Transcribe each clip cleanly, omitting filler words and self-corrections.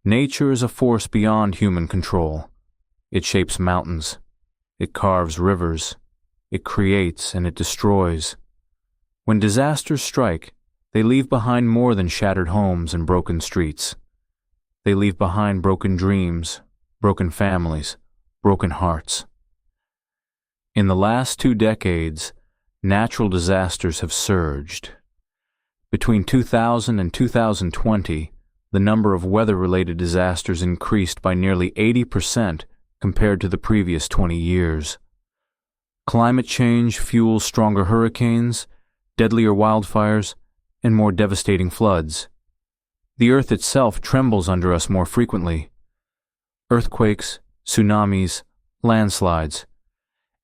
Nature is a force beyond human control. It shapes mountains. It carves rivers. It creates and it destroys. When disasters strike, they leave behind more than shattered homes and broken streets. They leave behind broken dreams, broken families, broken hearts. In the last 2 decades, natural disasters have surged. Between 2000 and 2020, the number of weather-related disasters increased by nearly 80% compared to the previous 20 years. Climate change fuels stronger hurricanes, deadlier wildfires, and more devastating floods. The earth itself trembles under us more frequently. Earthquakes, tsunamis, landslides.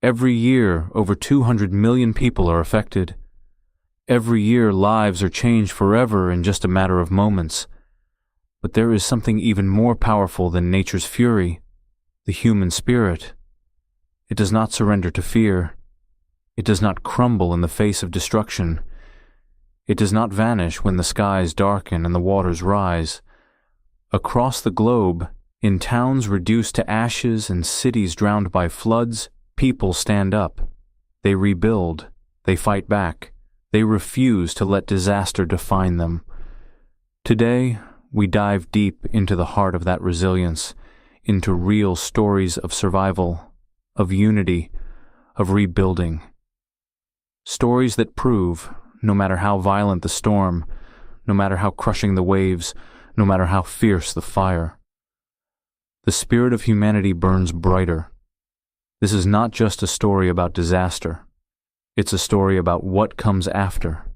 Every year, over 200 million people are affected. Every year, lives are changed forever in just a matter of moments. But there is something even more powerful than nature's fury, the human spirit. It does not surrender to fear. It does not crumble in the face of destruction. It does not vanish when the skies darken and the waters rise. Across the globe, in towns reduced to ashes and cities drowned by floods, people stand up. They rebuild. They fight back. They refuse to let disaster define them. Today, we dive deep into the heart of that resilience, into real stories of survival, of unity, of rebuilding. Stories that prove, no matter how violent the storm, no matter how crushing the waves, no matter how fierce the fire, the spirit of humanity burns brighter. This is not just a story about disaster. It's a story about what comes after,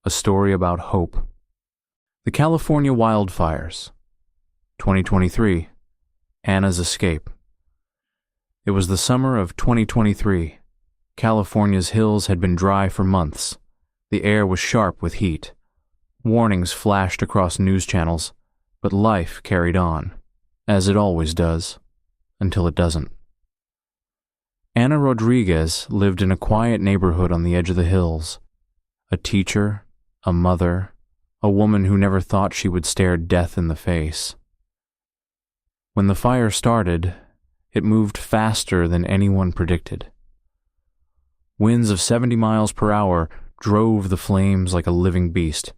a story about hope. The California wildfires. 2023. Anna's escape. It was the summer of 2023. California's hills had been dry for months. The air was sharp with heat. Warnings flashed across news channels, but life carried on, as it always does, until it doesn't. Anna Rodriguez lived in a quiet neighborhood on the edge of the hills. A teacher, a mother, a woman who never thought she would stare death in the face. When the fire started, it moved faster than anyone predicted. Winds of 70 miles per hour drove the flames like a living beast.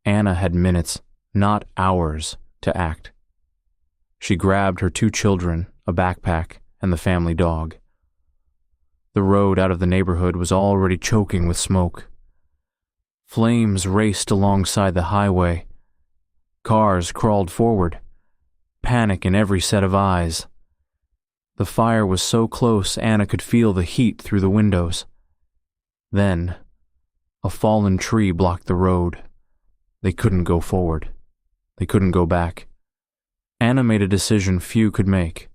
Anna had minutes, not hours, to act. She grabbed her 2 children, a backpack, and the family dog. The road out of the neighborhood was already choking with smoke. Flames raced alongside the highway. Cars crawled forward. Panic in every set of eyes. The fire was so close Anna could feel the heat through the windows. Then, a fallen tree blocked the road. They couldn't go forward. They couldn't go back. Anna made a decision few could make.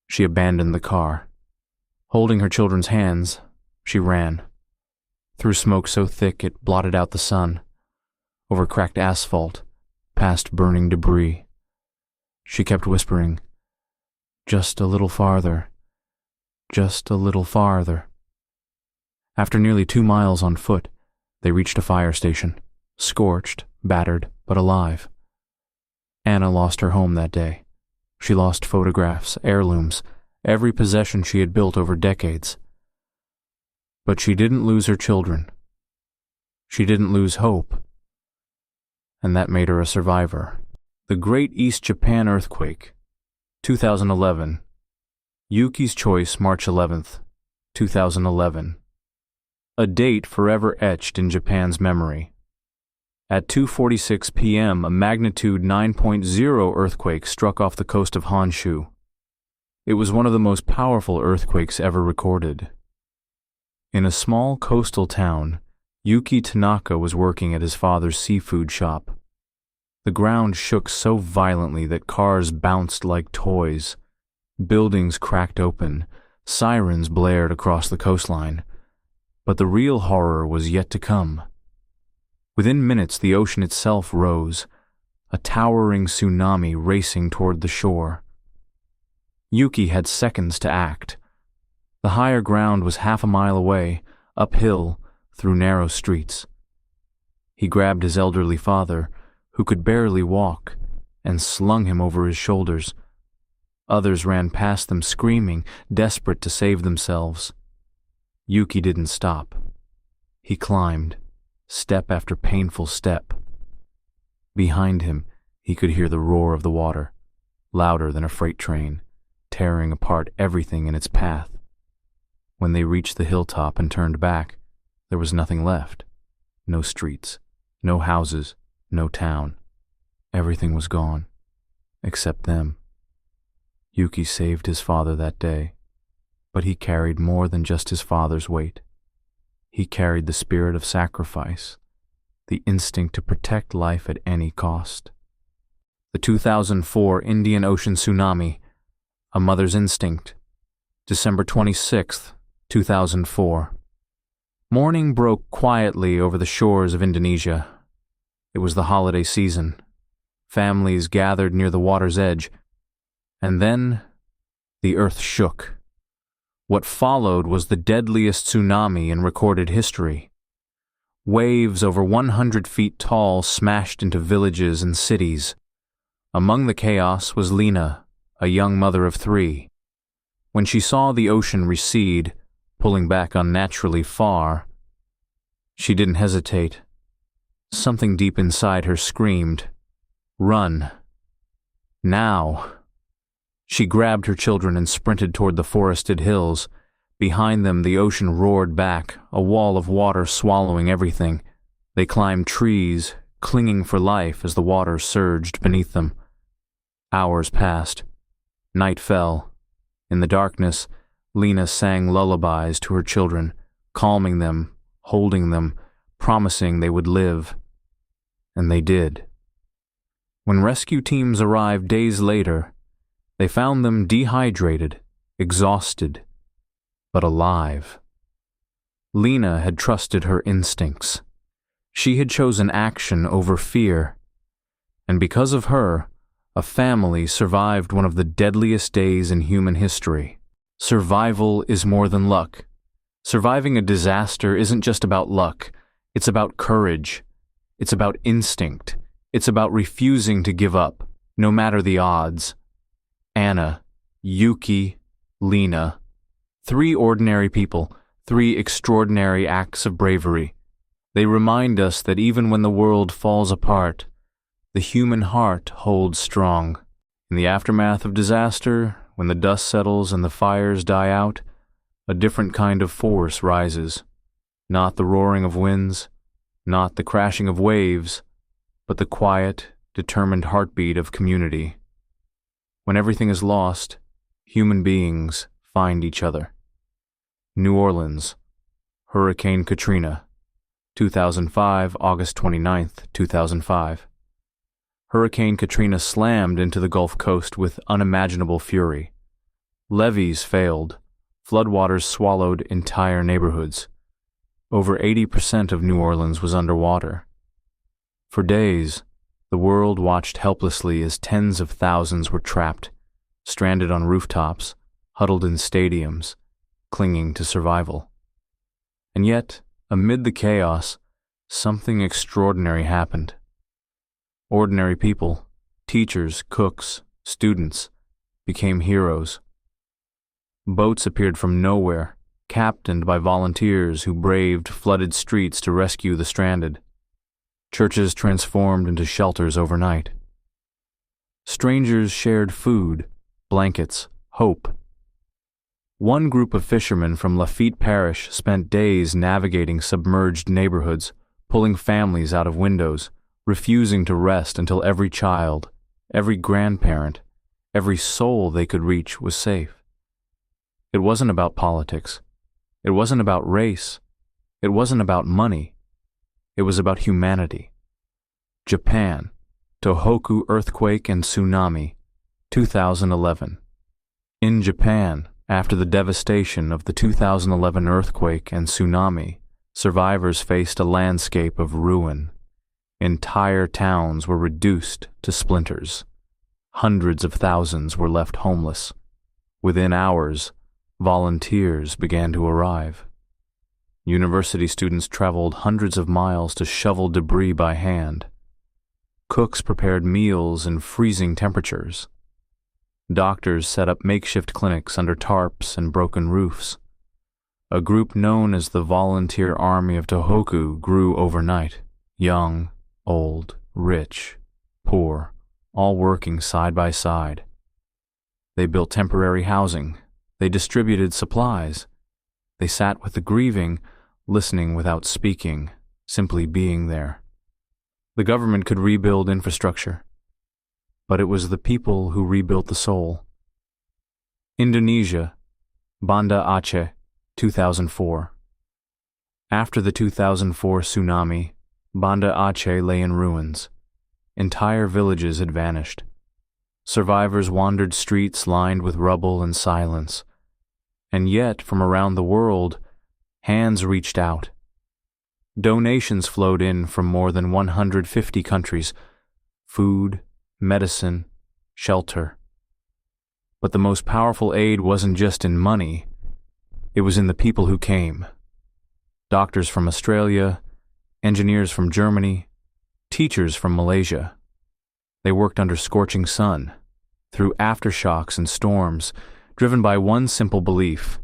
She abandoned the car. Holding her children's hands, she ran. Through smoke so thick it blotted out the sun. Over cracked asphalt, past burning debris. She kept whispering, "Just a little farther. Just a little farther." After nearly 2 miles on foot, they reached a fire station, scorched, battered, but alive. Anna lost her home that day. She lost photographs, heirlooms, every possession she had built over decades. But she didn't lose her children. She didn't lose hope. And that made her a survivor. The Great East Japan Earthquake, 2011. Yuki's Choice, March 11th, 2011. A date forever etched in Japan's memory. At 2:46 p.m., a magnitude 9.0 earthquake struck off the coast of Honshu. It was one of the most powerful earthquakes ever recorded. In a small coastal town, Yuki Tanaka was working at his father's seafood shop. The ground shook so violently that cars bounced like toys. Buildings cracked open. Sirens blared across the coastline. But the real horror was yet to come. Within minutes, the ocean itself rose, a towering tsunami racing toward the shore. Yuki had seconds to act. The higher ground was half a mile away, uphill, through narrow streets. He grabbed his elderly father, who could barely walk, and slung him over his shoulders. Others ran past them screaming, desperate to save themselves. Yuki didn't stop. He climbed, step after painful step. Behind him, he could hear the roar of the water, louder than a freight train, tearing apart everything in its path. When they reached the hilltop and turned back, there was nothing left. No streets, no houses, no town. Everything was gone, except them. Yuki saved his father that day, but he carried more than just his father's weight. He carried the spirit of sacrifice, the instinct to protect life at any cost. The 2004 Indian Ocean Tsunami, A Mother's Instinct, December 26, 2004. Morning broke quietly over the shores of Indonesia. It was the holiday season. Families gathered near the water's edge. And then, the earth shook. What followed was the deadliest tsunami in recorded history. Waves over 100 feet tall smashed into villages and cities. Among the chaos was Lena, a young mother of 3. When she saw the ocean recede, pulling back unnaturally far, she didn't hesitate. Something deep inside her screamed, "Run. Now." She grabbed her children and sprinted toward the forested hills. Behind them, the ocean roared back, a wall of water swallowing everything. They climbed trees, clinging for life as the water surged beneath them. Hours passed. Night fell. In the darkness, Lena sang lullabies to her children, calming them, holding them, promising they would live. And they did. When rescue teams arrived days later, they found them dehydrated, exhausted, but alive. Lena had trusted her instincts. She had chosen action over fear. And because of her, a family survived one of the deadliest days in human history. Survival is more than luck. Surviving a disaster isn't just about luck. It's about courage. It's about instinct. It's about refusing to give up, no matter the odds. Anna, Yuki, Lena. 3 ordinary people, 3 extraordinary acts of bravery. They remind us that even when the world falls apart, the human heart holds strong. In the aftermath of disaster, when the dust settles and the fires die out, a different kind of force rises. Not the roaring of winds, not the crashing of waves, but the quiet, determined heartbeat of community. When everything is lost, human beings find each other. New Orleans, Hurricane Katrina, 2005, August 29, 2005. Hurricane Katrina slammed into the Gulf Coast with unimaginable fury. Levees failed. Floodwaters swallowed entire neighborhoods. Over 80% of New Orleans was underwater. For days, the world watched helplessly as tens of thousands were trapped, stranded on rooftops, huddled in stadiums, clinging to survival. And yet, amid the chaos, something extraordinary happened. Ordinary people, teachers, cooks, students, became heroes. Boats appeared from nowhere, captained by volunteers who braved flooded streets to rescue the stranded. Churches transformed into shelters overnight. Strangers shared food, blankets, hope. One group of fishermen from Lafitte Parish spent days navigating submerged neighborhoods, pulling families out of windows, refusing to rest until every child, every grandparent, every soul they could reach was safe. It wasn't about politics. It wasn't about race. It wasn't about money. It was about humanity. Japan, Tohoku earthquake and tsunami, 2011. In Japan, after the devastation of the 2011 earthquake and tsunami, survivors faced a landscape of ruin. Entire towns were reduced to splinters. Hundreds of thousands were left homeless. Within hours, volunteers began to arrive. University students traveled hundreds of miles to shovel debris by hand. Cooks prepared meals in freezing temperatures. Doctors set up makeshift clinics under tarps and broken roofs. A group known as the Volunteer Army of Tohoku grew overnight, young, old, rich, poor, all working side by side. They built temporary housing. They distributed supplies. They sat with the grieving, listening without speaking, simply being there. The government could rebuild infrastructure, but it was the people who rebuilt the soul. Indonesia, Banda Aceh, 2004. After the 2004 tsunami, Banda Aceh lay in ruins. Entire villages had vanished. Survivors wandered streets lined with rubble and silence. And yet, from around the world, hands reached out. Donations flowed in from more than 150 countries: food, medicine, shelter. But the most powerful aid wasn't just in money, it was in the people who came. Doctors from Australia, engineers from Germany, teachers from Malaysia. They worked under scorching sun, through aftershocks and storms, driven by one simple belief: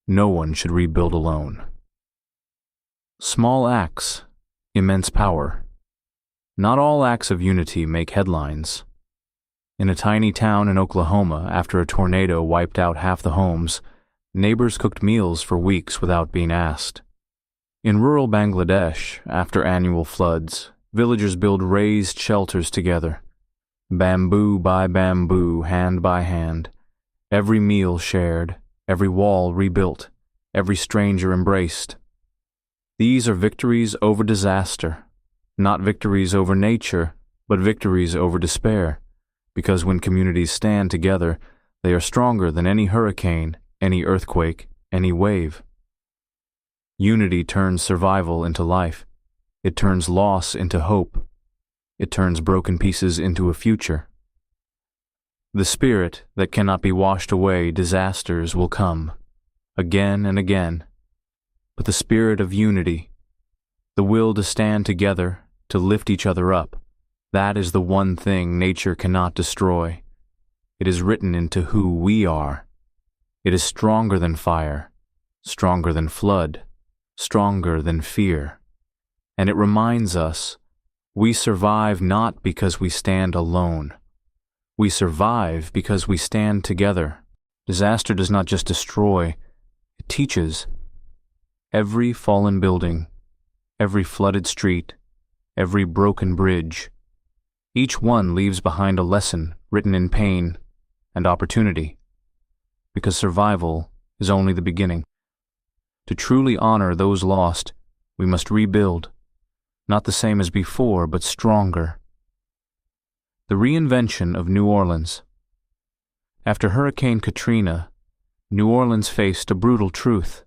no one should rebuild alone. Small acts, immense power. Not all acts of unity make headlines. In a tiny town in Oklahoma, after a tornado wiped out half the homes, neighbors cooked meals for weeks without being asked. In rural Bangladesh, after annual floods, villagers build raised shelters together. Bamboo by bamboo, hand by hand. Every meal shared, every wall rebuilt, every stranger embraced. These are victories over disaster, not victories over nature, but victories over despair, because when communities stand together, they are stronger than any hurricane, any earthquake, any wave. Unity turns survival into life. It turns loss into hope. It turns broken pieces into a future. The spirit that cannot be washed away, disasters will come, again and again. But the spirit of unity, the will to stand together, to lift each other up, that is the one thing nature cannot destroy. It is written into who we are. It is stronger than fire, stronger than flood, stronger than fear. And it reminds us, we survive not because we stand alone. We survive because we stand together. Disaster does not just destroy, it teaches. Every fallen building, every flooded street, every broken bridge, each one leaves behind a lesson written in pain and opportunity, because survival is only the beginning. To truly honor those lost, we must rebuild, not the same as before, but stronger. The reinvention of New Orleans. After Hurricane Katrina, New Orleans faced a brutal truth.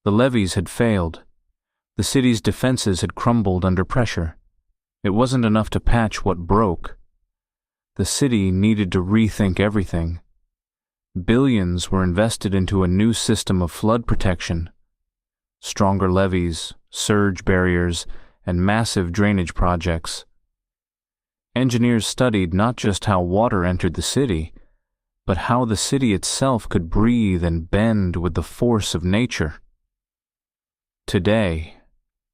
The levees had failed. The city's defenses had crumbled under pressure. It wasn't enough to patch what broke. The city needed to rethink everything. Billions were invested into a new system of flood protection. Stronger levees, surge barriers, and massive drainage projects. Engineers studied not just how water entered the city, but how the city itself could breathe and bend with the force of nature. Today,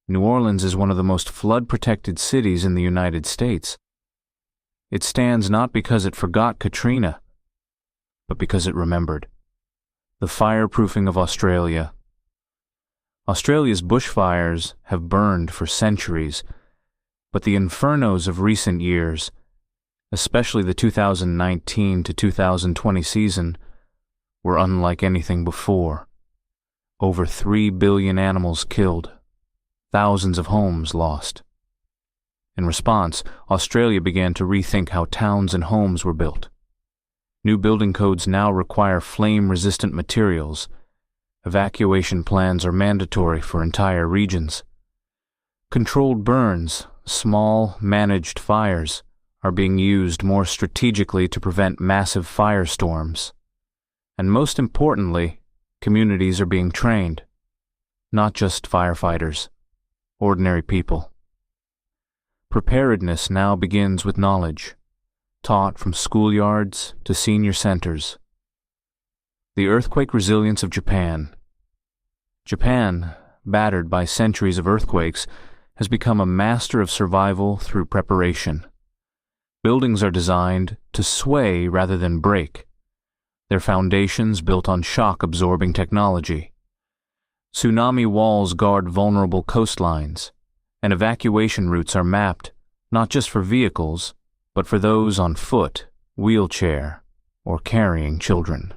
New Orleans is one of the most flood-protected cities in the United States. It stands not because it forgot Katrina, but because it remembered. The fireproofing of Australia. Australia's bushfires have burned for centuries, but the infernos of recent years, especially the 2019 to 2020 season, were unlike anything before. Over 3 billion animals killed, thousands of homes lost. In response, Australia began to rethink how towns and homes were built. New building codes now require flame-resistant materials. Evacuation plans are mandatory for entire regions. Controlled burns, small, managed fires, are being used more strategically to prevent massive firestorms. And most importantly, communities are being trained. Not just firefighters, ordinary people. Preparedness now begins with knowledge, taught from schoolyards to senior centers. The earthquake resilience of Japan. Japan, battered by centuries of earthquakes, has become a master of survival through preparation. Buildings are designed to sway rather than break, their foundations built on shock-absorbing technology. Tsunami walls guard vulnerable coastlines, and evacuation routes are mapped not just for vehicles, but for those on foot, wheelchair, or carrying children.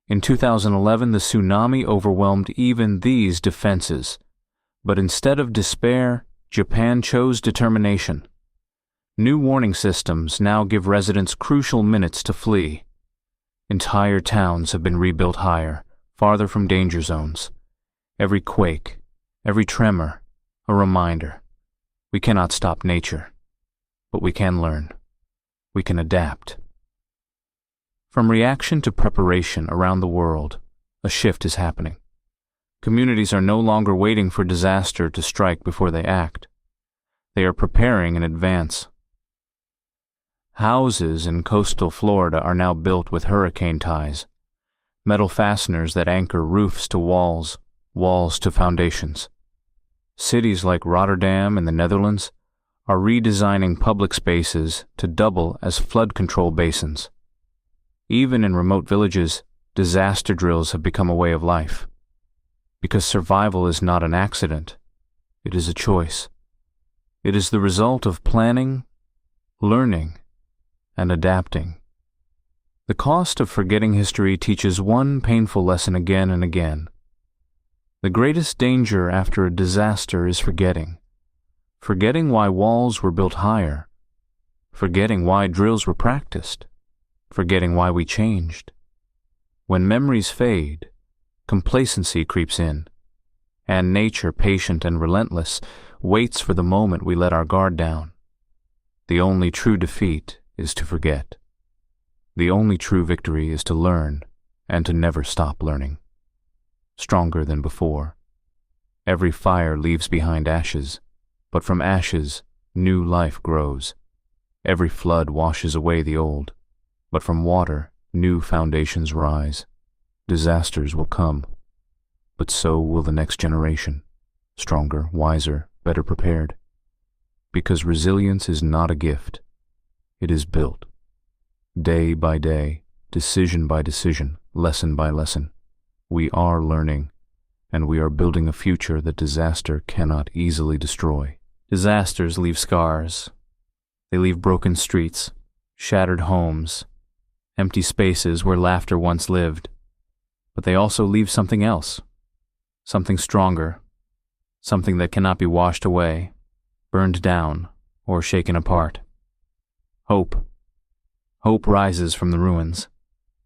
In 2011, the tsunami overwhelmed even these defenses, but instead of despair, Japan chose determination. New warning systems now give residents crucial minutes to flee. Entire towns have been rebuilt higher, farther from danger zones. Every quake, every tremor, a reminder. We cannot stop nature, but we can learn. We can adapt. From reaction to preparation around the world, a shift is happening. Communities are no longer waiting for disaster to strike before they act. They are preparing in advance. Houses in coastal Florida are now built with hurricane ties, metal fasteners that anchor roofs to walls, walls to foundations. Cities like Rotterdam in the Netherlands are redesigning public spaces to double as flood control basins. Even in remote villages, disaster drills have become a way of life. Because survival is not an accident, it is a choice. It is the result of planning, learning, and adapting. The cost of forgetting history teaches one painful lesson again and again. The greatest danger after a disaster is forgetting. Forgetting why walls were built higher. Forgetting why drills were practiced. Forgetting why we changed. When memories fade, complacency creeps in, and nature, patient and relentless, waits for the moment we let our guard down. The only true defeat is to forget. The only true victory is to learn and to never stop learning. Stronger than before. Every fire leaves behind ashes, but from ashes, new life grows. Every flood washes away the old, but from water, new foundations rise. Disasters will come, but so will the next generation, stronger, wiser, better prepared. Because resilience is not a gift. It is built. Day by day, decision by decision, lesson by lesson. We are learning, and we are building a future that disaster cannot easily destroy. Disasters leave scars. They leave broken streets, shattered homes, empty spaces where laughter once lived. But they also leave something else, something stronger, something that cannot be washed away, burned down, or shaken apart. Hope. Hope rises from the ruins.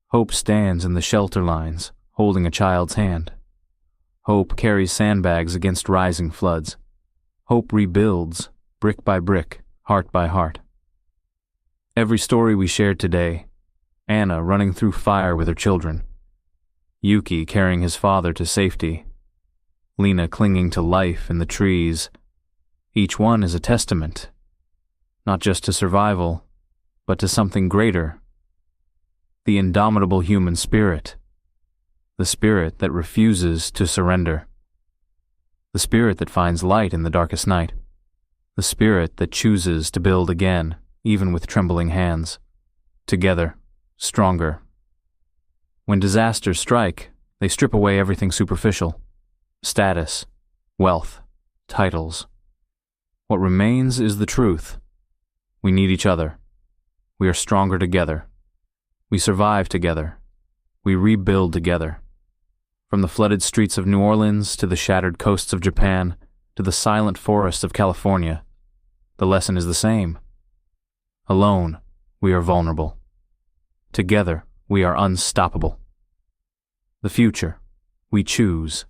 Hope stands in the shelter lines, holding a child's hand. Hope carries sandbags against rising floods. Hope rebuilds, brick by brick, heart by heart. Every story we shared today, Anna running through fire with her children, Yuki carrying his father to safety, Lena clinging to life in the trees, each one is a testament, not just to survival, but to something greater. The indomitable human spirit. The spirit that refuses to surrender. The spirit that finds light in the darkest night. The spirit that chooses to build again, even with trembling hands. Together, stronger. When disasters strike, they strip away everything superficial. Status, wealth, titles. What remains is the truth. We need each other. We are stronger together. We survive together. We rebuild together. From the flooded streets of New Orleans to the shattered coasts of Japan to the silent forests of California, the lesson is the same. Alone, we are vulnerable. Together, we are unstoppable. The future, we choose.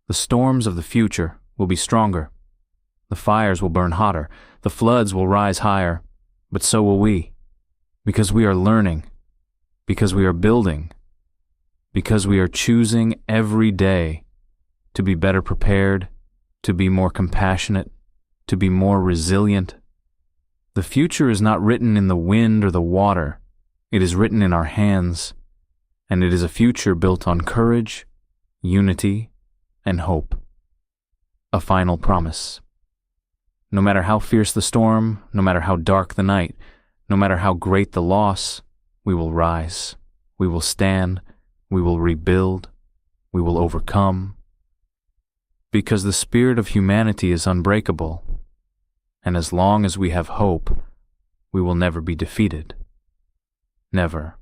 The storms of the future will be stronger. The fires will burn hotter. The floods will rise higher. But so will we. Because we are learning. Because we are building. Because we are choosing every day to be better prepared, to be more compassionate, to be more resilient. The future is not written in the wind or the water. It is written in our hands, and it is a future built on courage, unity, and hope. A final promise. No matter how fierce the storm, no matter how dark the night, no matter how great the loss, we will rise, we will stand, we will rebuild, we will overcome. Because the spirit of humanity is unbreakable, and as long as we have hope, we will never be defeated. Never.